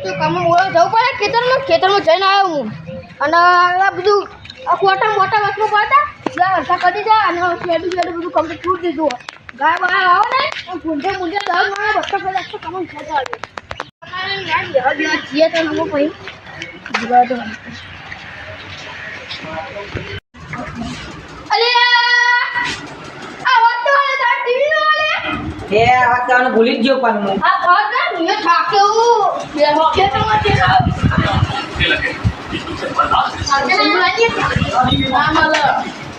તો કામ જવું પડે ખેતરમાં જઈને આવ્યો હું અને આ બધું મોટા મોટા વસ્તુ પડતા હરખા કરી જાય અને શેડું બધું કમ્પ્લીટ છૂટ દીધું ગાય બહાર આવો ને ભૂંડે 10 માણસ બસો પહેલાં કામ થતા આવે છીએ તો નમો ભાઈ અરે આ વાત તો તાર ટીવી નો આલે એ વાત કરવાનું ભૂલી જ ગયો પણ હું આ વાત ના મને થાક્યો બે હોકે તો મત જાવ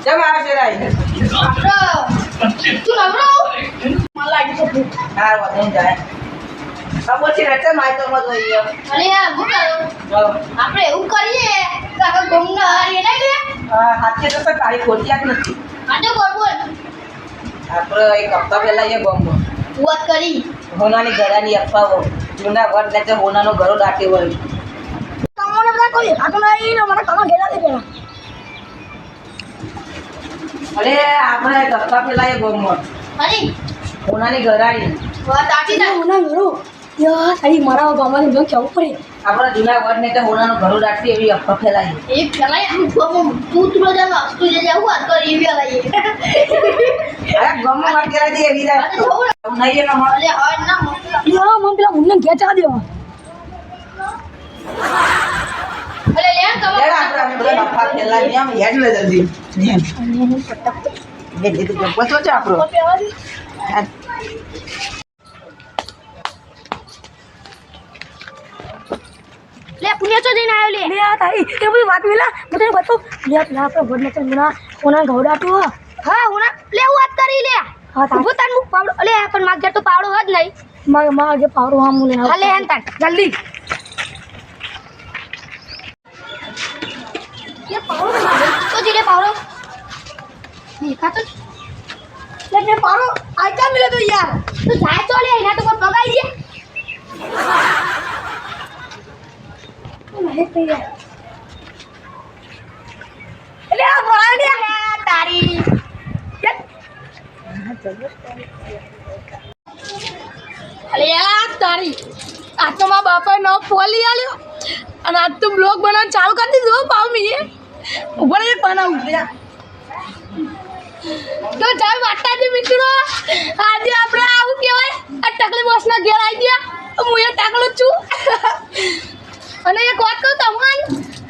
જમ આવે છે રાઈ તું નવરો મને લાગી છે ભૂખ હાર વધે જાય ખબર છે રતે માય તો મત હોય અરે આ ભૂખ આપણે એવું કરીએ કે આપણે ગોમના હરીએ નહીં લે હાથે તો કાળી ખોટિયા જ નથી આજો બોલ આપણે એક હપ્તા પહેલા એ ગોમો વાત કરી હોનાની ઘરાની અફવાઓ જૂના ઘર ને તે હોનાનો ઘરો દાટી હોય કામોને બધા કોઈ આ તો નહીં ને મને કામ ઘેરા દે પેલા અરે આપણે એક હપ્તા પહેલા એ ગોમો અરે હોનાની ઘરાની વાત આટી ના હોના ઘરો યાર સારી મારા ગામમાં જો કેવું પડે આપણા જૂના ઘર ને તે હોનાનો ઘરો દાટી એવી અફવા ફેલાઈ એ ફેલાય આમ ગોમ તું જાવ અસ્તુ જે જાવ વાત કરી ફેલાય અરે ગોમો વાત કરા દે એવી રા નહીં ને મળે અરે હા ના યા મમ પેલા મુન્ને ઘેચા દેવા અરે લે તમે આપણે બધા અફવા ફેલાઈ આમ હેડ લે જલ્દી બે દીદી પછો છે આપણો લે પુણ્ય તો જઈને આવ્યો લે આ તારી એ બધી વાત વેલા હું તને બતાવ લે પેલા આપણે ગોડને તો કોના ગૌડાતું હા હોના લે વાત કરી લે હા હું તને પાવડો લે પણ માર ઘેર તો પાવડો જ નહીં માર આગે પાવડો હા મુને હા લે હન તક જલ્દી ये पारो तो जिले पारो देखा तो लेने पारो आइटा मिले तो यार तो जाए तो ले ना तो कोई पगाई दे नहीं पे यार ले आ बोला ने तारी अरे यार तारी आज तो मां बापा नो पोली आल्यो અને આજ તો બ્લોગ બનાવવાનું ચાલુ કરી દીધું પાવ મીએ ઉપર એક બનાવું તો ચાલ વાટાજી મિત્રો આજે આપણે આવું કહેવાય આ ટકલી બોસના ઘેર આવી ગયા હું એ ટકલો છું અને એક વાત કહું તમને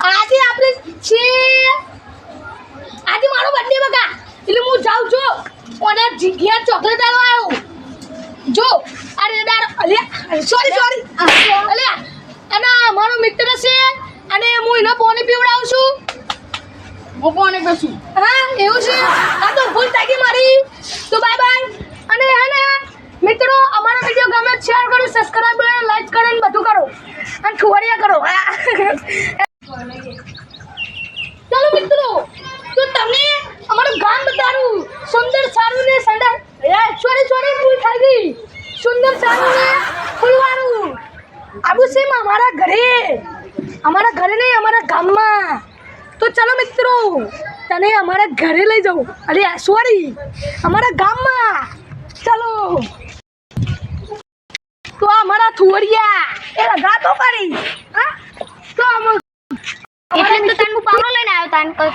આજે આપણે છે આજે મારો બર્થડે બકા એટલે હું જાઉં છું અને ઘેર ચોકલેટ આલો આવ્યો જો અરે દાર અલ્યા સોરી અલ્યા અને મારો મિત્ર છે અને હું એને પાણી પીવડાવું છું હું પાણી પીશું હા એવું છે આ તો ભૂલ થઈ ગઈ મારી તો બાય બાય અને હે ને મિત્રો અમારા વિડીયો ગમે શેર કરો સબસ્ક્રાઇબ કરો લાઈક કરો અને બધું કરો અને ખુવાડિયા કરો ચલો મિત્રો તો તમને અમારું ગામ બતાવું સુંદર સારું ને સંડા સોરી ભૂલ થઈ ગઈ સુંદર સારું ને ફૂલવાળું આબુ છે અમારા ઘરે નહીં અમારા ગામમાં તો ચલો મિત્રો તને અમારા ઘરે લઈ જાઉં અરે સોરી અમારા ગામમાં ચલો તો અમારા થુવડિયા એ રગા તો કરી હા તો એટલે તો તને પાવડો લઈને આવ્યો તને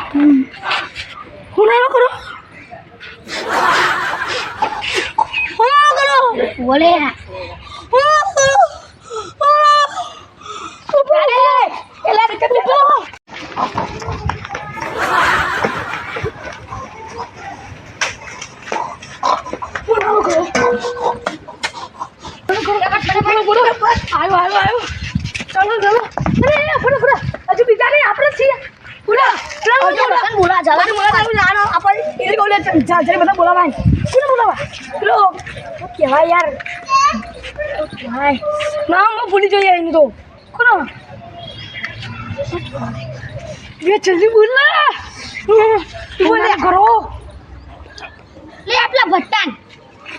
હું ના કરો બોલે આવ્યો ચલો હજુ બીજા નહીં આપણે છીએ બોલા બોલાવા કેવાય યાર ના હું ભૂલી જોઈએ એનું તો કોનો ये जल्दी बोल ना बोले करो ले आपला भट्टान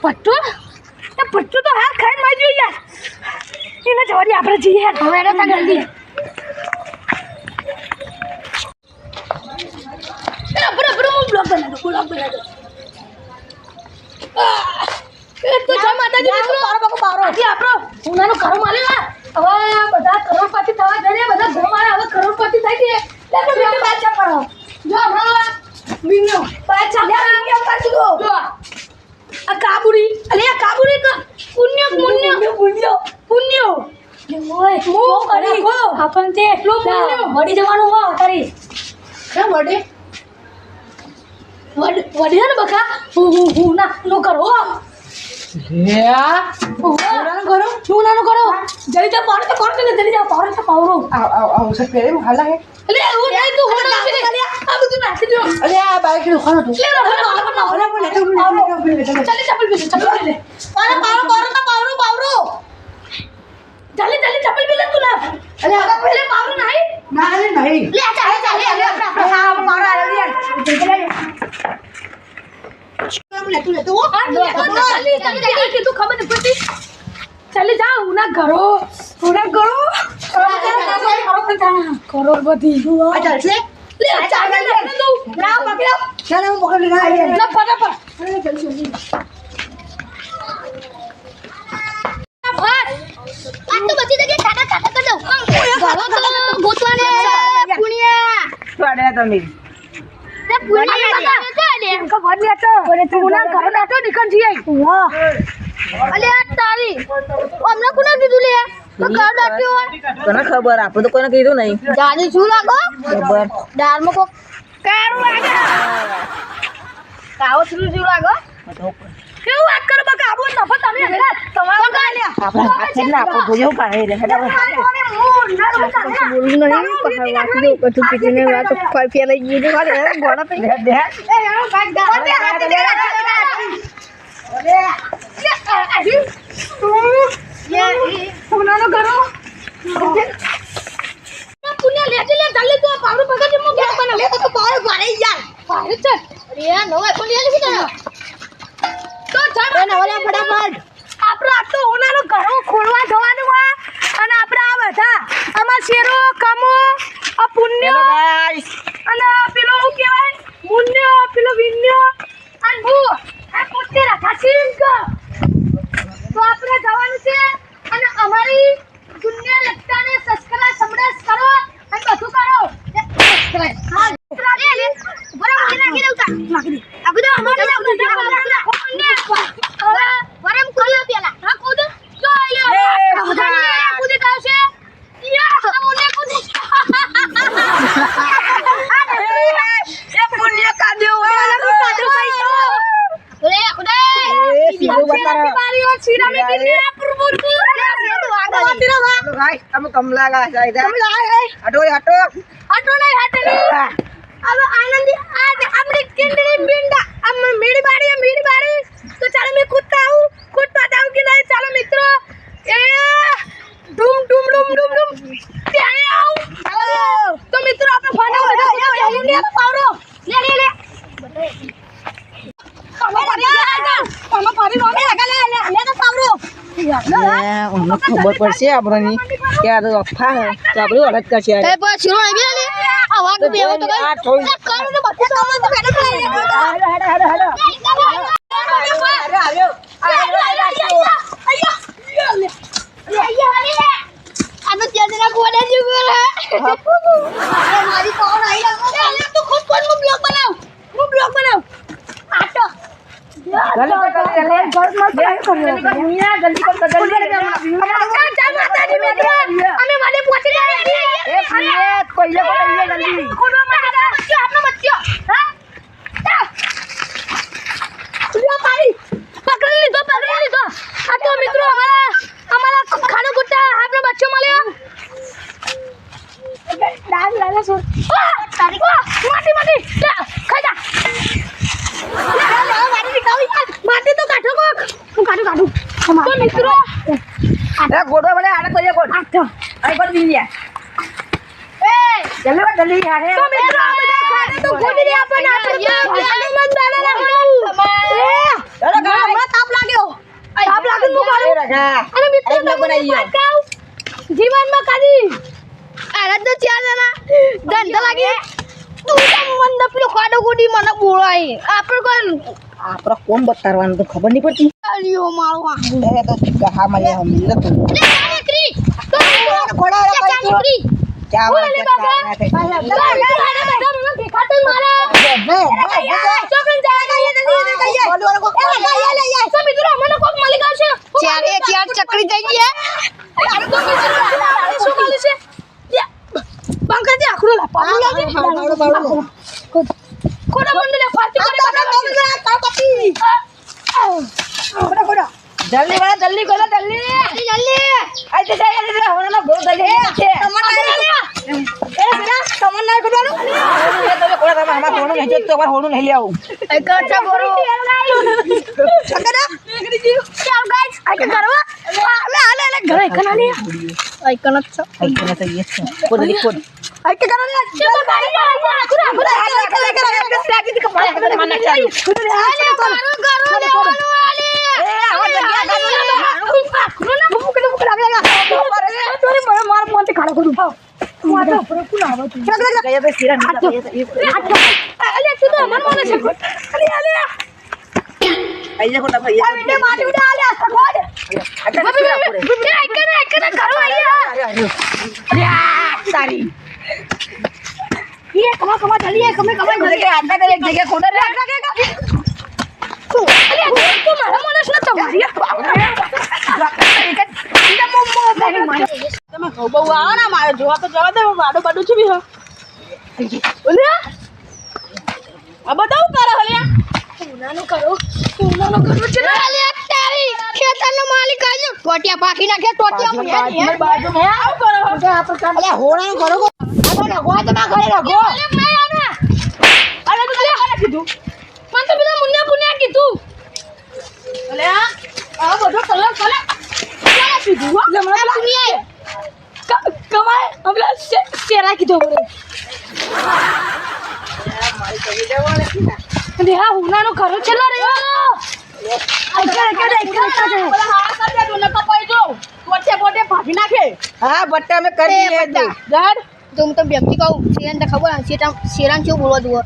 भट्टो तो हाथ खाई मार जो यार इने जवारी આપણે જઈએ હવે એનો તા જલ્દી બરાબર હું બ્લોગ બના દો તો જય માતાજી મિત્રો બારો બારો આપણો ઉનાનો ઘર માલે હવે બધા હું કરી આપણ તે એટલું વડી જવાનું હો તારી કેમ વડે વડી ને બકા હું ના નો કરો હે હું નાનો કરો જલ્દી જા પાવરો તો કોણ જલ્દી જા પાવરો તો પાવરો આવ સે પેરે હાલા હે અલે હું નહીં તું હોના છે આ બધું નાખી દો અરે આ બાઈક નું ખાનો તું લે રો ચાલે ચપ્પલ પીલે પાવરો તો પાવરો ચાલે ચપ્પલ પીલે તું ના અરે પેલે પાવરો નહીં ના અરે નહીં લે ચાલે આપણે હા પાવરો આ લે તું ચાલી તું ખબર નથી પડતી ચાલી જા હું ના ઘરો કરોડપતિ આ ચાલશે લે ચાલે તું ના પકડો ચાલે હું પકડી ના આઈ ના ફટાફટ આ તો બચી જગ્યાએ કાટા કર દઉં ઘરો તો ગોતવાને પુણ્યા પાડે તમે લે પુણ્યા ચાલે ખબર લે તો તું ના ઘરો નાટો નીકળ જઈ વાહ અલે તારી અમને કોને કીધું લે તો ઘર નાટ્યો તને ખબર આપણે તો કોઈને કીધું નહીં જાની શું લાગો ખબર દારમાં કો કારું લાગે કાવો શું લાગો કેવું વાત કરો બકા આબો નફો તમે હેડા તમારો કાલે આપણા હાથે ના આપો જોજો કાઢે રે હેડા બોલું નહીં પહાડ વાત દો કતું પીને વાત ફાઈ ફેલાઈ ગઈ ને વાળે ગોડા પે દે એ યાર કાટ દે હાથ દે અરે સોનાનો ઘરો પુણ્ય લેજે લે જલ્દી તો પાવડો પકડી મો ગેસ બના લે તો પાવડો ભારે યાર ભારે છે અરે નવા પુણ્ય લેખી દે તો ચાલ ને ઓલા ફટાફટ આપણો આ તો ઓનાનો ઘરો ખોલવા જવાનું હોય અને આપણે આ બધા અમાર શેરો કમો આ પુણ્ય ગાઈસ અને પેલો શું કહેવાય મુન્ય પેલો વિન્ય અને હું આ પોતે રાખા સિંગ તો આપણે જવાનું છે અને અમારી દુનિયા લગતાને સબસ્ક્રાઇબ સમરસ કરો અને બધું કરો સબસ્ક્રાઇબ હા લે બરાબર નાખી દઉં તા નાખી દે આ બધું અમારે બરાબર ખોલો પેલા હા કૂદ તો યાર કૂદ આવશે યા અમને કૂદ એ પુણ્ય કાઢ્યો લે ખુદે સીધો બતારા મારીઓ છીરા મે દિલ્હી પુરપુર લે તો આગળ ગાઈસ અમે કમલા ગા સાઈડ હટો આટો નહીં હાટે નહીં अब आनंदी आज अपनी किंडली बिंडा अब मेरी बारी तो चलो मैं कूदता हूँ कूद पाता हूँ कि नहीं चलो मित्रों ए डूम डूम डूम डूम डूम क्या आओ तो मित्रों आपने फाड़ा हो ले पावरो ले અમને ખબર પડશે આપણને કે આ તો અફા હે તો આપણે અલગ કરશે એ બસ શીરો આવી લે આ વાગ બેવો તો કરું તો બધું કામ તો બેઠો મિત્રો એ ગોડો ભલે આડે તો ગોડ આઈ પર બિલિયા જલ્દી યાર તો મિત્રો આ બધા ખાને તો ગોડી રહ્યા પણ આપણે મન દાડા રાખો ચલો હમણાં તાપ લાગ્યો હું કરું અને મિત્રો જીવનમાં કાઢી અરે તો ચાર જણા ધંધા લાગી તું તો મન પેલો ખાડો ગોડી મને બોલાય આપણે કોઈ આપડે કોણ બતાવવાનું તો ખબર નહીં પડતી અલ્યો મારો એ તો કહા મળે હમ લતું નીકળી તો ખોડા નીકળી ચા બોલે બાબા બધા મને દેખાતું મારે ચોકન જાય તો મિત્રો મને કોક મળી ગયો છે ચાર ચકરી જઈએ અરે તો મિત્રો પાડું લાગે ખોડા મંડે લે ફાટી કરે જલ્દી કરો જલ્દી આજે જાય હોવાનો બહુ દગે છે તમન્ના કરવાનું તમે કોડા તમે અમાર હોવાનું નહીં તો અમાર હોવાનું નહીં લે આવું એ કરતા બોરો ચાલ ગાઈસ આ કે કરવા હાલે ઘરે કના લે આઈ કના છો આઈ કેને થઈ છે કોડ કોડ આઈ કે કના લે ચલો ગાડી ખુરા રાગી દી કમાય મન ના ચાલુ ટોટિયા પાકી નાખે શેરા કીધો હા હુનાનો ઘરો છેલ્લો રહ્યો હા બટ્ટા અમે કરી લે તું તો વ્યક્તિ કહું શેરાન તો ખબર શેરાન કેવું બોલવા જુઓ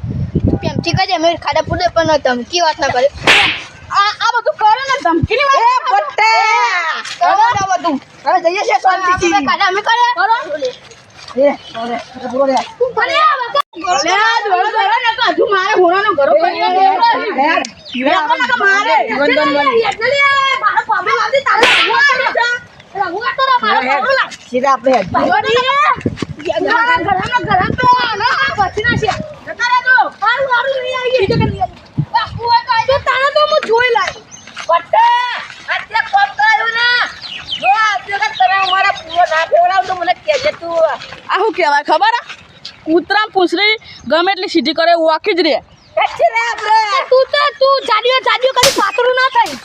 પ્રેમથી કહે અમે ખાડા પૂરે પણ ધમકી વાત ના કરે આ બધું કરે ને ધમકી ની વાત બટ્ટા બધું હવે જઈએ છે શાંતિથી ખાડા અમે કરે કરો મારે હોવાનો ઘરો સીધા આવું કહેવાય ખબર કૂતરા પૂછડી ગમે એટલી સીધી કરે વાકી જ રે તું જાડીઓ કરી પાતળું ના થાય